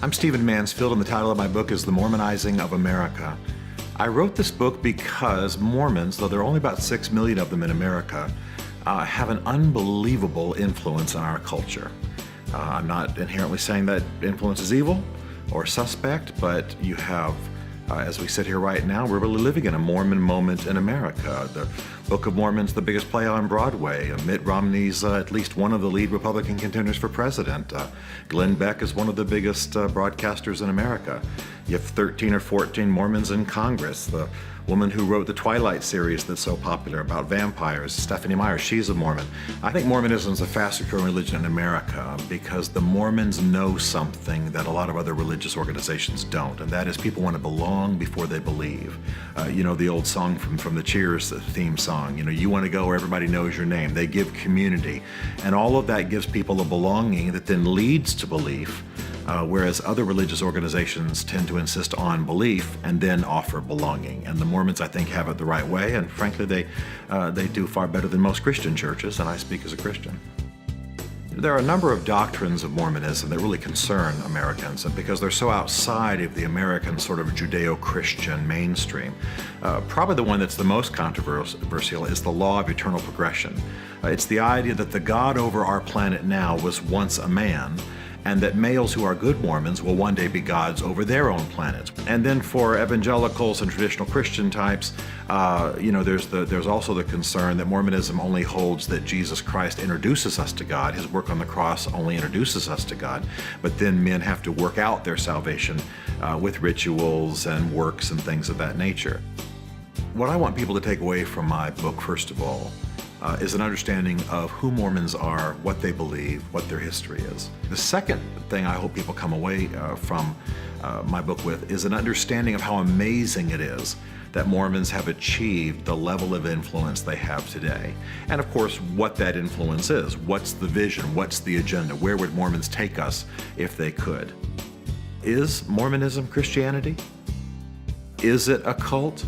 I'm Stephen Mansfield, and the title of my book is The Mormonizing of America. I wrote this book because Mormons, though there are only about 6 million of them in America, have an unbelievable influence on our culture. I'm not inherently saying that influence is evil or suspect, but you have, as we sit here right now, we're really living in a Mormon moment in America. The Book of Mormon's the biggest play on Broadway. Mitt Romney's at least one of the lead Republican contenders for president. Glenn Beck is one of the biggest broadcasters in America. You have 13 or 14 Mormons in Congress. The woman who wrote the Twilight series that's so popular about vampires, Stephanie Meyer, she's a Mormon. I think Mormonism is a fastest growing religion in America because the Mormons know something that a lot of other religious organizations don't, and that is people want to belong before they believe. You know the old song from the Cheers theme song, you want to go where everybody knows your name. They give community, and all of that gives people a belonging that then leads to belief. Whereas other religious organizations tend to insist on belief and then offer belonging. And the Mormons, I think, have it the right way, and frankly, they do far better than most Christian churches, and I speak as a Christian. There are a number of doctrines of Mormonism that really concern Americans because they're so outside of the American sort of Judeo-Christian mainstream. Probably the one that's the most controversial is the law of eternal progression. It's the idea that the God over our planet now was once a man, and that males who are good Mormons will one day be gods over their own planets. And then for evangelicals and traditional Christian types, there's also the concern that Mormonism only holds that Jesus Christ introduces us to God. His work on the cross only introduces us to God, but then men have to work out their salvation with rituals and works and things of that nature. What I want people to take away from my book, first of all, is an understanding of who Mormons are, what they believe, what their history is. The second thing I hope people come away from my book with is an understanding of how amazing it is that Mormons have achieved the level of influence they have today. And of course, what that influence is. What's the vision? What's the agenda? Where would Mormons take us if they could? Is Mormonism Christianity? Is it a cult?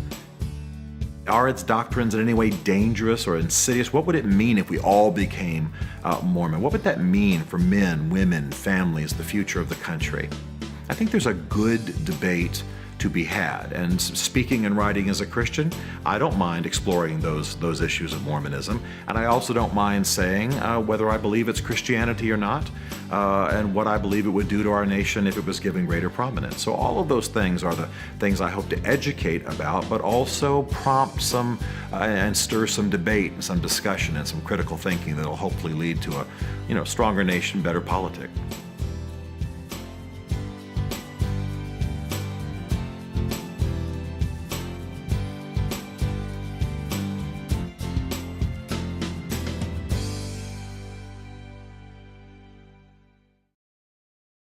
Are its doctrines in any way dangerous or insidious? What would it mean if we all became Mormon? What would that mean for men, women, families, the future of the country? I think there's a good debate to be had, and speaking and writing as a Christian, I don't mind exploring those issues of Mormonism, and I also don't mind saying whether I believe it's Christianity or not, and what I believe it would do to our nation if it was given greater prominence. So all of those things are the things I hope to educate about, but also prompt some and stir some debate and some discussion and some critical thinking that'll hopefully lead to a stronger nation, better politics.